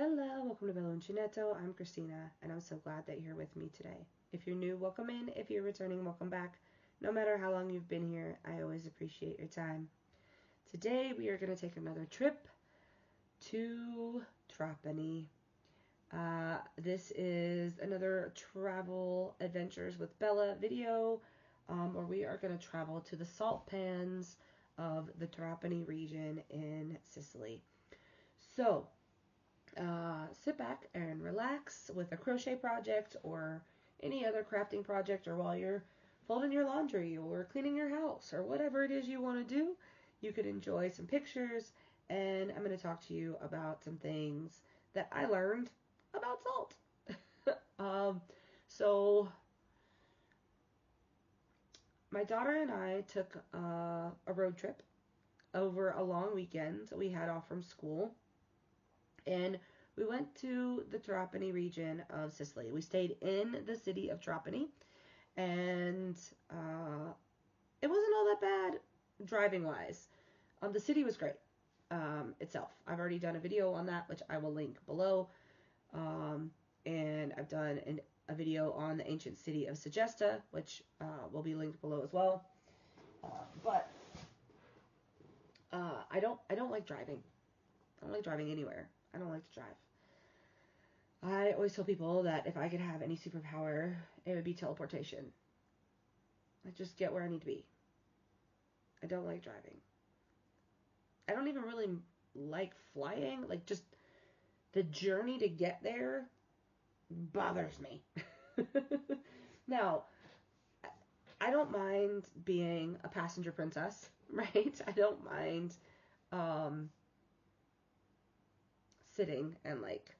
Hello, welcome to Bello Uncinetto. I'm Christina, and I'm so glad that you're with me today. If you're new, welcome in. If you're returning, welcome back. No matter how long you've been here, I always appreciate your time. Today, we are going to take another trip to Trapani. This is another travel adventures with Bella video, where we are going to travel to the salt pans of the Trapani region in Sicily. So, sit back and relax with a crochet project or any other crafting project, or while you're folding your laundry or cleaning your house or whatever it is you want to do, you could enjoy some pictures, and I'm going to talk to you about some things that I learned about salt. So my daughter and I took a road trip over a long weekend we had off from school, and we went to the Trapani region of Sicily. We stayed in the city of Trapani, and it wasn't all that bad driving-wise. The city was great itself. I've already done a video on that, which I will link below, and I've done a video on the ancient city of Segesta, which will be linked below as well. But I don't like driving. I don't like driving anywhere. I don't like to drive. I always tell people that if I could have any superpower, it would be teleportation. I just get where I need to be. I don't like driving. I don't even really like flying. Like, just the journey to get there bothers me. Now, I don't mind being a passenger princess, right? I don't mind sitting and, like,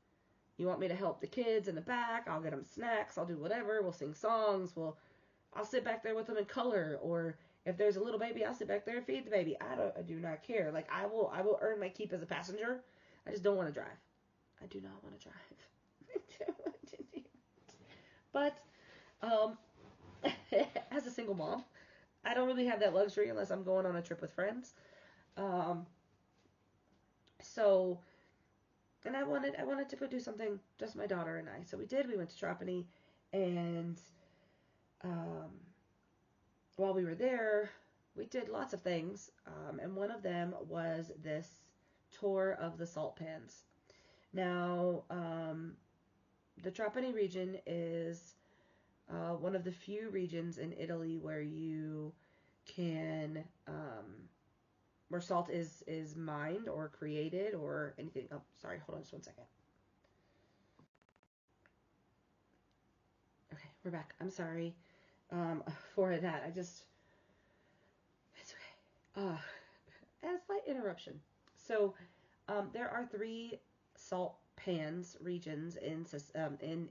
you want me to help the kids in the back, I'll get them snacks, I'll do whatever, we'll sing songs, I'll sit back there with them in color, or if there's a little baby, I'll sit back there and feed the baby. I do not care. Like, I will earn my keep as a passenger. I just don't want to drive. I do not want to drive. I don't want to do it. But, as a single mom, I don't really have that luxury unless I'm going on a trip with friends. And I wanted to go do something, just my daughter and I. So we did. We went to Trapani, and while we were there, we did lots of things, and one of them was this tour of the salt pans. Now, the Trapani region is one of the few regions in Italy where you can, where salt is mined or created or anything. Oh, sorry, hold on just 1 second. Okay, we're back. I'm sorry for that. It's okay. A slight interruption. So, there are 3 salt pans regions in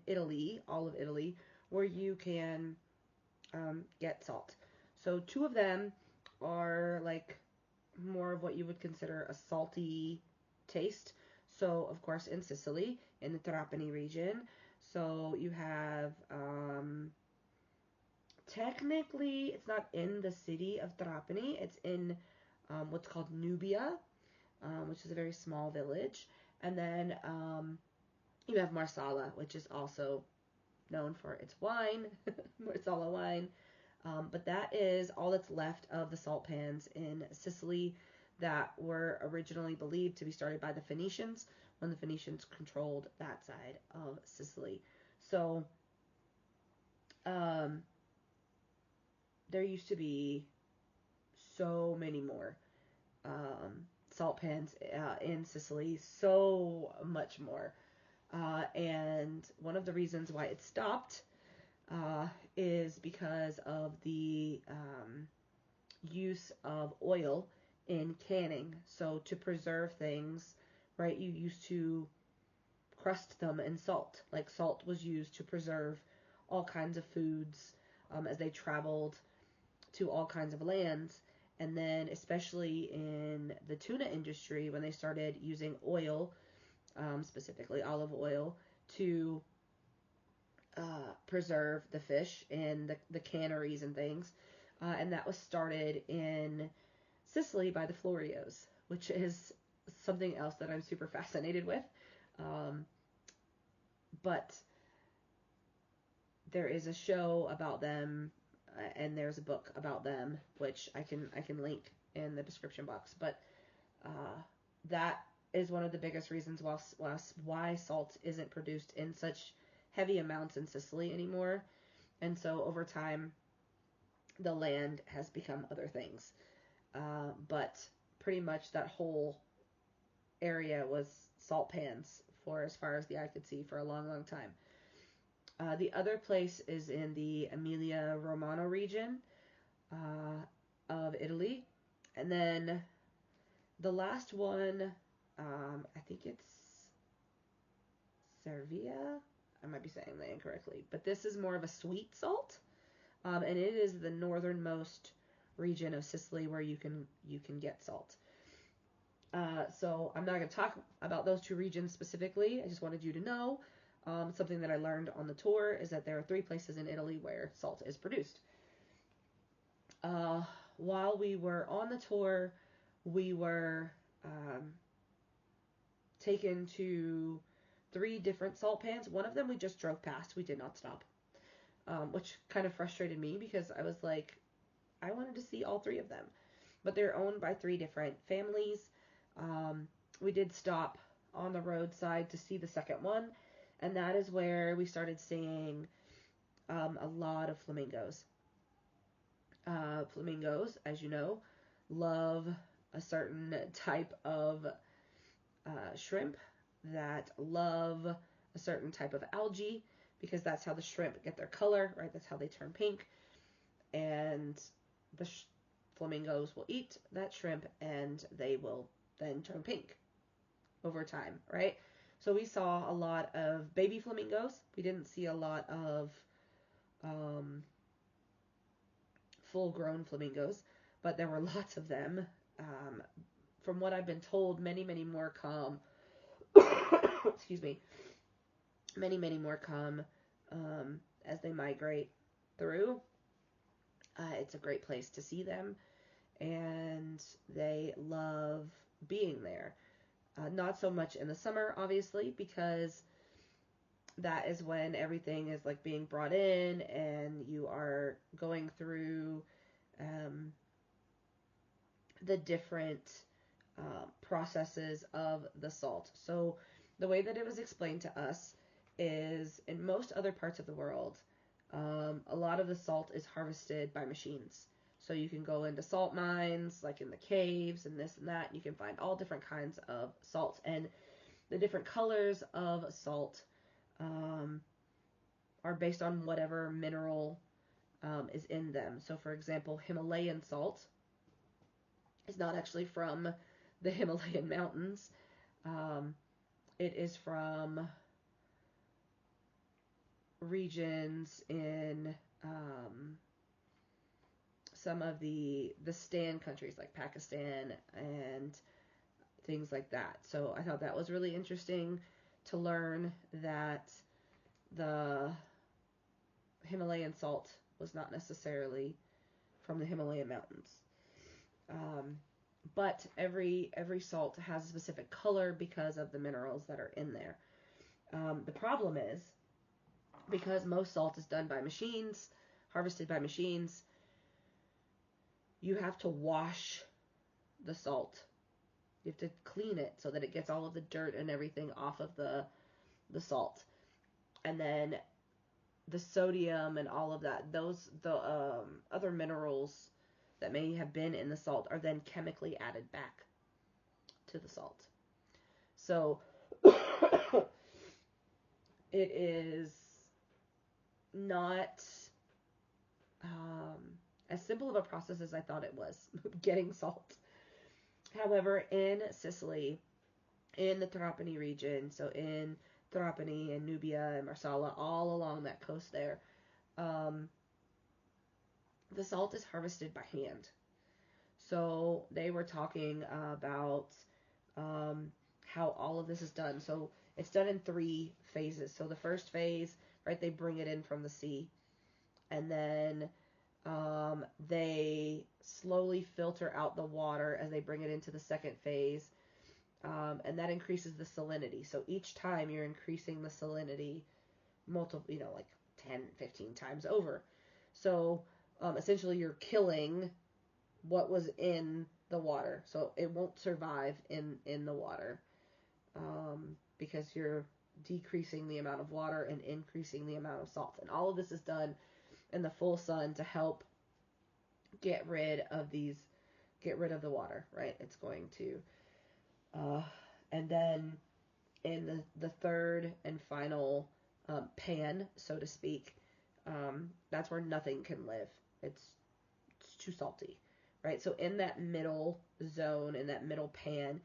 Italy, all of Italy, where you can get salt. So 2 of them are like more of what you would consider a salty taste. So, of course, in Sicily, in the Trapani region. So you have, technically, it's not in the city of Trapani. It's in what's called Nubia, which is a very small village. And then you have Marsala, which is also known for its wine, Marsala wine. But that is all that's left of the salt pans in Sicily that were originally believed to be started by the Phoenicians when the Phoenicians controlled that side of Sicily. So there used to be so many more salt pans in Sicily, so much more. And one of the reasons why it stopped is because of the use of oil in canning. So to preserve things, right, you used to crust them in salt. Like, salt was used to preserve all kinds of foods as they traveled to all kinds of lands. And then, especially in the tuna industry, when they started using oil, specifically olive oil, to preserve the fish in the canneries and things. And that was started in Sicily by the Florios, which is something else that I'm super fascinated with. Um, but there is a show about them, and there's a book about them, which I can link in the description box. But that is one of the biggest reasons why salt isn't produced in such heavy amounts in Sicily anymore. And so over time, the land has become other things. But pretty much that whole area was salt pans for as far as the eye could see for a long, long time. The other place is in the Emilia-Romagna region of Italy. And then the last one, I think it's Cervia. I might be saying that incorrectly. But this is more of a sweet salt. And it is the northernmost region of Sicily where you can get salt. So I'm not going to talk about those two regions specifically. I just wanted you to know. Something that I learned on the tour is that there are 3 places in Italy where salt is produced. While we were on the tour, we were taken to 3 different salt pans. One of them we just drove past. We did not stop, which kind of frustrated me because I was like, I wanted to see all 3 of them. But they're owned by 3 different families. We did stop on the roadside to see the second one, and that is where we started seeing a lot of flamingos. Flamingos, as you know, love a certain type of shrimp that love a certain type of algae, because that's how the shrimp get their color, right? That's how they turn pink. And the flamingos will eat that shrimp, and they will then turn pink over time, right? So we saw a lot of baby flamingos. We didn't see a lot of full-grown flamingos, but there were lots of them. From what I've been told, many, many more come. Excuse me. Many, many more come as they migrate through. It's a great place to see them, and they love being there. Not so much in the summer, obviously, because that is when everything is like being brought in and you are going through the different processes of the salt. So the way that it was explained to us is in most other parts of the world, a lot of the salt is harvested by machines. So you can go into salt mines, like in the caves and this and that, and you can find all different kinds of salts. And the different colors of salt are based on whatever mineral is in them. So for example, Himalayan salt is not actually from the Himalayan mountains. It is from regions in some of the Stan countries like Pakistan and things like that. So I thought that was really interesting to learn that the Himalayan salt was not necessarily from the Himalayan mountains. But every salt has a specific color because of the minerals that are in there. The problem is, because most salt is done by machines, harvested by machines, you have to wash the salt. You have to clean it so that it gets all of the dirt and everything off of the salt. And then the sodium and all of that, the other minerals that may have been in the salt are then chemically added back to the salt. So it is not as simple of a process as I thought it was, getting salt. However, in Sicily, in the Trapani region, so in Trapani and Nubia and Marsala, all along that coast there, the salt is harvested by hand. So they were talking about how all of this is done. So it's done in 3 phases. So the first phase, right, they bring it in from the sea, and then they slowly filter out the water as they bring it into the second phase. and that increases the salinity. So each time you're increasing the salinity multiple, like 10, 15 times over. So essentially you're killing what was in the water. So it won't survive in the water because you're decreasing the amount of water and increasing the amount of salt. And all of this is done in the full sun to help get rid of the water, right? It's going to, and then in the third and final pan, so to speak, that's where nothing can live. It's too salty, right? So in that middle zone, in that middle pan,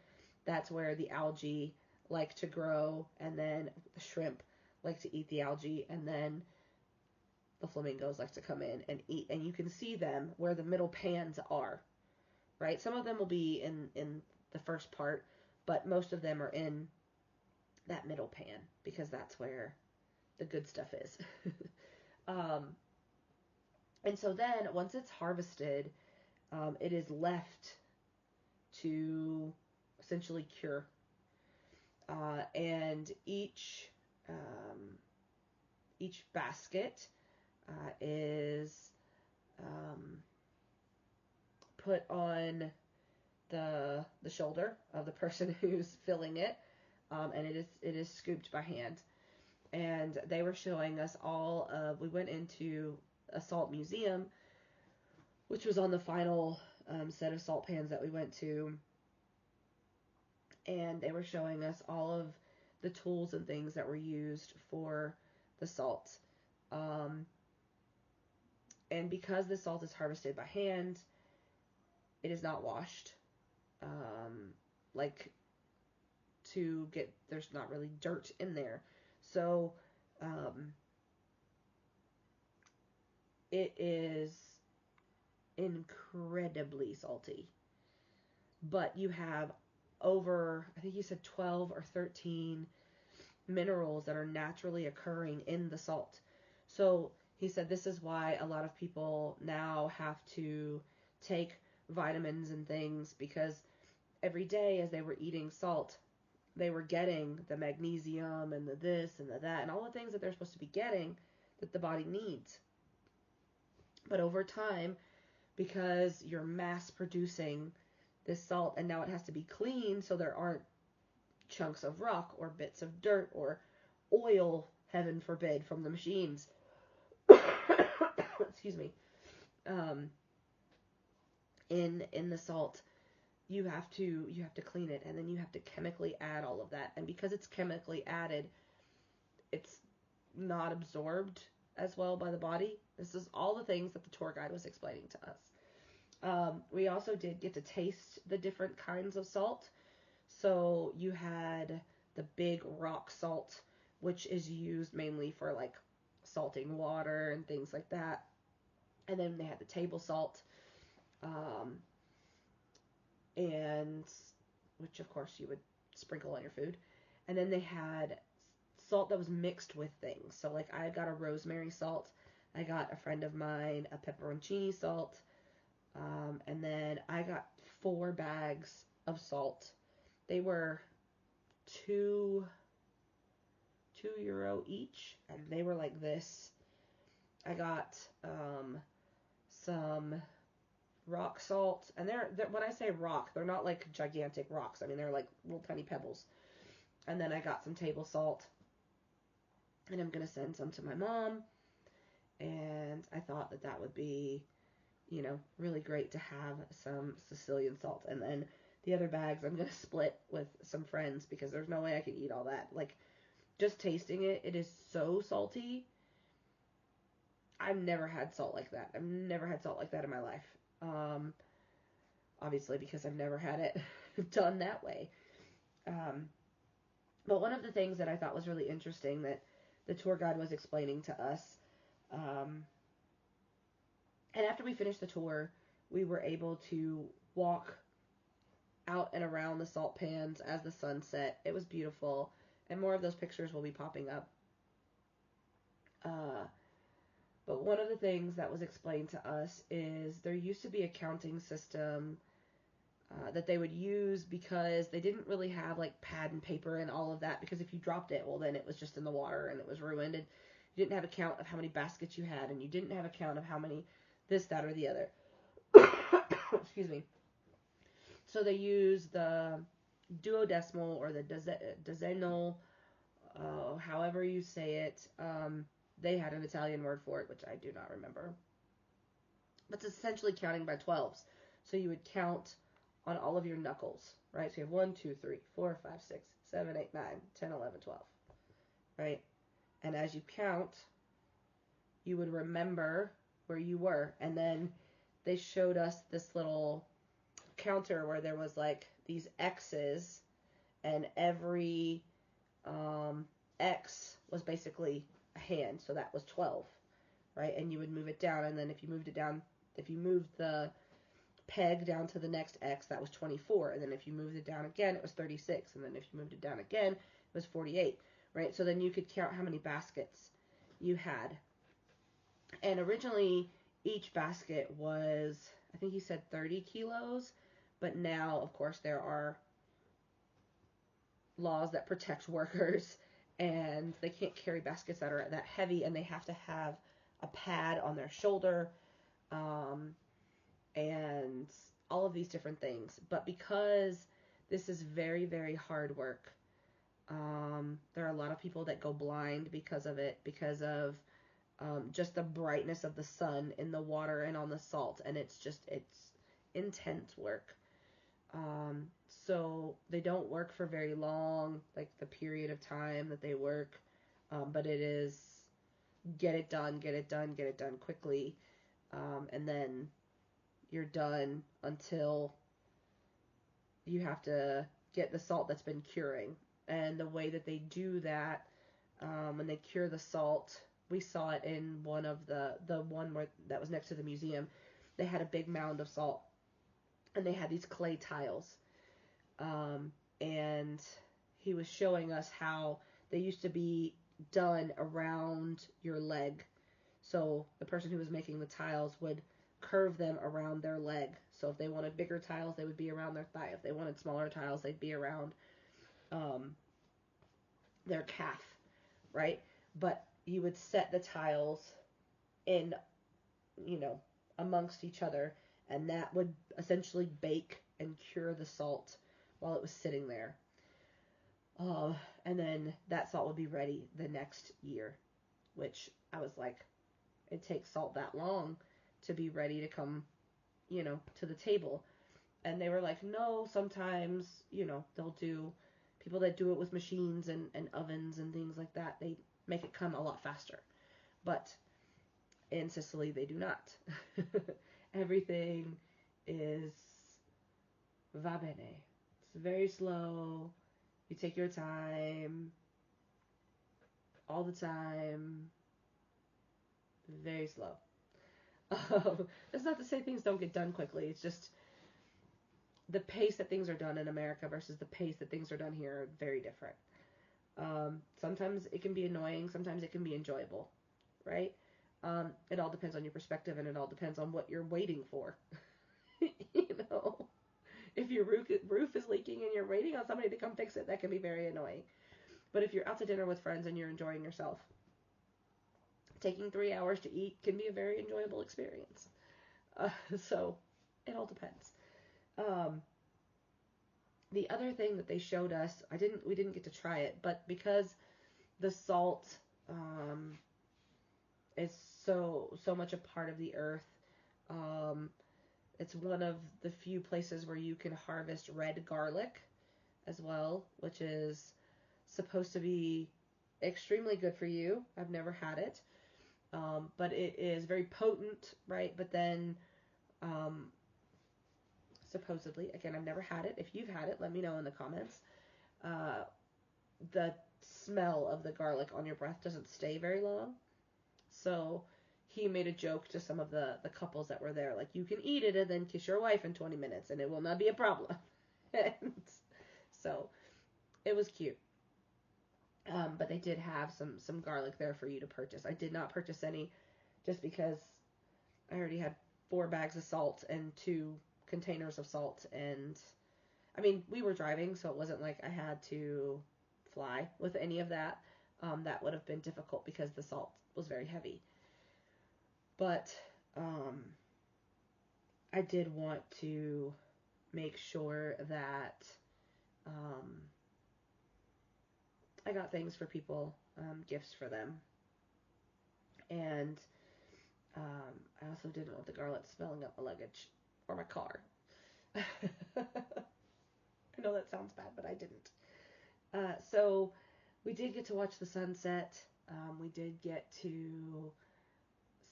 that's where the algae like to grow, and then the shrimp like to eat the algae, and then the flamingos like to come in and eat. And you can see them where the middle pans are, right? Some of them will be in the first part, but most of them are in that middle pan because that's where the good stuff is. And so then once it's harvested, it is left to essentially cure. And each basket is put on the shoulder of the person who's filling it, and it is scooped by hand. And they were showing us we went into a salt museum, which was on the final set of salt pans that we went to, and they were showing us all of the tools and things that were used for the salt. And because the salt is harvested by hand, it is not washed. There's not really dirt in there. So, it is incredibly salty. But you have over, I think you said 12 or 13 minerals that are naturally occurring in the salt. So he said this is why a lot of people now have to take vitamins and things, because every day as they were eating salt, they were getting the magnesium and the this and the that and all the things that they're supposed to be getting that the body needs. But over time, because you're mass producing this salt and now it has to be clean so there aren't chunks of rock or bits of dirt or oil, heaven forbid, from the machines. Excuse me. In the salt, you have to clean it, and then you have to chemically add all of that. And because it's chemically added, it's not absorbed as well by the body. This is all the things that the tour guide was explaining to us. We also did get to taste the different kinds of salt. So you had the big rock salt, which is used mainly for like salting water and things like that. And then they had the table salt, and which of course you would sprinkle on your food. And then they had salt that was mixed with things. So like I got a rosemary salt, I got a friend of mine a pepperoncini salt, and then I got 4 bags of salt. They were €2 each, and they were like this. I got some rock salt, and they're when I say rock, they're not like gigantic rocks. I mean, they're like little tiny pebbles. And then I got some table salt, and I'm gonna send some to my mom. And I thought that would be, really great to have some Sicilian salt. And then the other bags I'm gonna split with some friends because there's no way I could eat all that. Like, just tasting it, it is so salty. I've never had salt like that. I've never had salt like that in my life. Obviously because I've never had it done that way. But one of the things that I thought was really interesting that the tour guide was explaining to us, and after we finished the tour, we were able to walk out and around the salt pans as the sun set. It was beautiful, and more of those pictures will be popping up. But one of the things that was explained to us is there used to be a counting system that they would use because they didn't really have like pad and paper and all of that, because if you dropped it, well, then it was just in the water and it was ruined, and you didn't have a count of how many baskets you had, and you didn't have a count of how many this, that, or the other. Excuse me. So they use the duodecimal or the dozenal, however you say it. They had an Italian word for it, which I do not remember. But it's essentially counting by 12s. So you would count on all of your knuckles, right? So you have 1, 2, 3, 4, 5, 6, 7, 8, 9, 10, 11, 12, right? And as you count, you would remember where you were. And then they showed us this little counter where there was like these X's, and every X was basically a hand. So that was 12, right? And you would move it down, and then if you moved the peg down to the next X, that was 24, and then if you moved it down again, it was 36, and then if you moved it down again, it was 48, right? So then you could count how many baskets you had. And originally, each basket was, I think he said 30 kilos, but now, of course, there are laws that protect workers, and they can't carry baskets that are that heavy, and they have to have a pad on their shoulder, and all of these different things. But because this is very, very hard work, there are a lot of people that go blind because of it, because of just the brightness of the sun in the water and on the salt, and it's intense work. So they don't work for very long, like the period of time that they work, but it is get it done quickly, and then you're done until you have to get the salt that's been curing. And the way that they do that, when they cure the salt, we saw it in one of the one where that was next to the museum. They had a big mound of salt, and they had these clay tiles, and he was showing us how they used to be done around your leg. So the person who was making the tiles would curve them around their leg. So if they wanted bigger tiles, they would be around their thigh. If they wanted smaller tiles, they'd be around their calf, right? But you would set the tiles in, amongst each other, and that would essentially bake and cure the salt while it was sitting there. And then that salt would be ready the next year, which I was like, it takes salt that long to be ready to come, to the table. And they were like, no, sometimes, they'll do, people that do it with machines and ovens and things like that, they make it come a lot faster. But in Sicily, they do not. Everything is va bene. It's very slow. You take your time. All the time. Very slow. That's not to say things don't get done quickly. It's just the pace that things are done in America versus the pace that things are done here are very different. Sometimes it can be annoying. Sometimes it can be enjoyable, right? It all depends on your perspective, and it all depends on what you're waiting for. If your roof is leaking and you're waiting on somebody to come fix it, that can be very annoying. But if you're out to dinner with friends and you're enjoying yourself, taking 3 hours to eat can be a very enjoyable experience. So it all depends. The other thing that they showed us, we didn't get to try it, but because the salt is so much a part of the earth, it's one of the few places where you can harvest red garlic as well, which is supposed to be extremely good for you. I've never had it, but it is very potent, right? But then supposedly, again, I've never had it. If you've had it, let me know in the comments. The smell of the garlic on your breath doesn't stay very long. So he made a joke to some of the couples that were there, like, you can eat it and then kiss your wife in 20 minutes and it will not be a problem. And so it was cute. But they did have some garlic there for you to purchase. I did not purchase any just because I already had 4 bags of salt and 2 containers of salt. And I mean, we were driving, so it wasn't like I had to fly with any of that. That would have been difficult because the salt was very heavy. But I did want to make sure that I got things for people, gifts for them. And I also didn't want the garlic smelling up my luggage or my car. I know that sounds bad, but I didn't. So we did get to watch the sunset. We did get to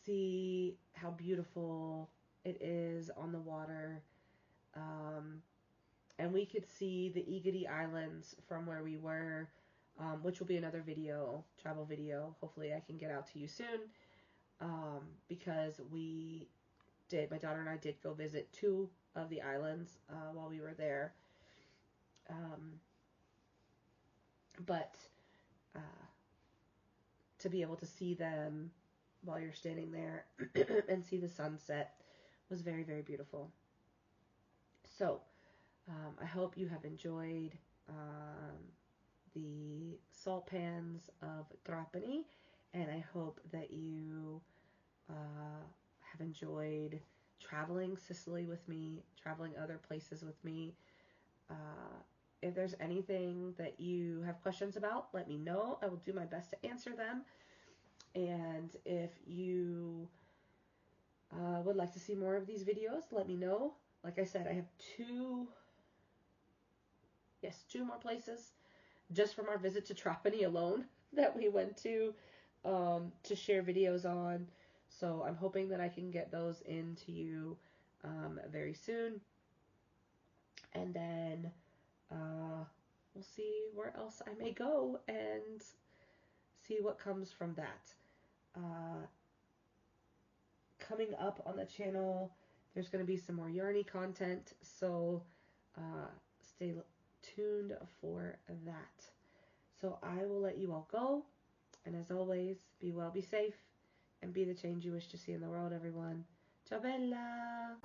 see how beautiful it is on the water. And we could see the Egadi Islands from where we were, which will be another video, travel video. Hopefully I can get out to you soon, because my daughter and I did go visit 2 of the islands while we were there. But to be able to see them while you're standing there and see the sunset was very, very beautiful. So I hope you have enjoyed the salt pans of Trapani, and I hope that you have enjoyed traveling Sicily with me, traveling other places with me. If there's anything that you have questions about, let me know. I will do my best to answer them. And if you would like to see more of these videos, let me know. Like I said, I have 2 more places just from our visit to Trapani alone that we went to share videos on. So I'm hoping that I can get those into you very soon. And then we'll see where else I may go and see what comes from that. Coming up on the channel, there's going to be some more yarny content, so stay tuned for that. So I will let you all go, and as always, be well, be safe, and be the change you wish to see in the world, everyone. Ciao bella!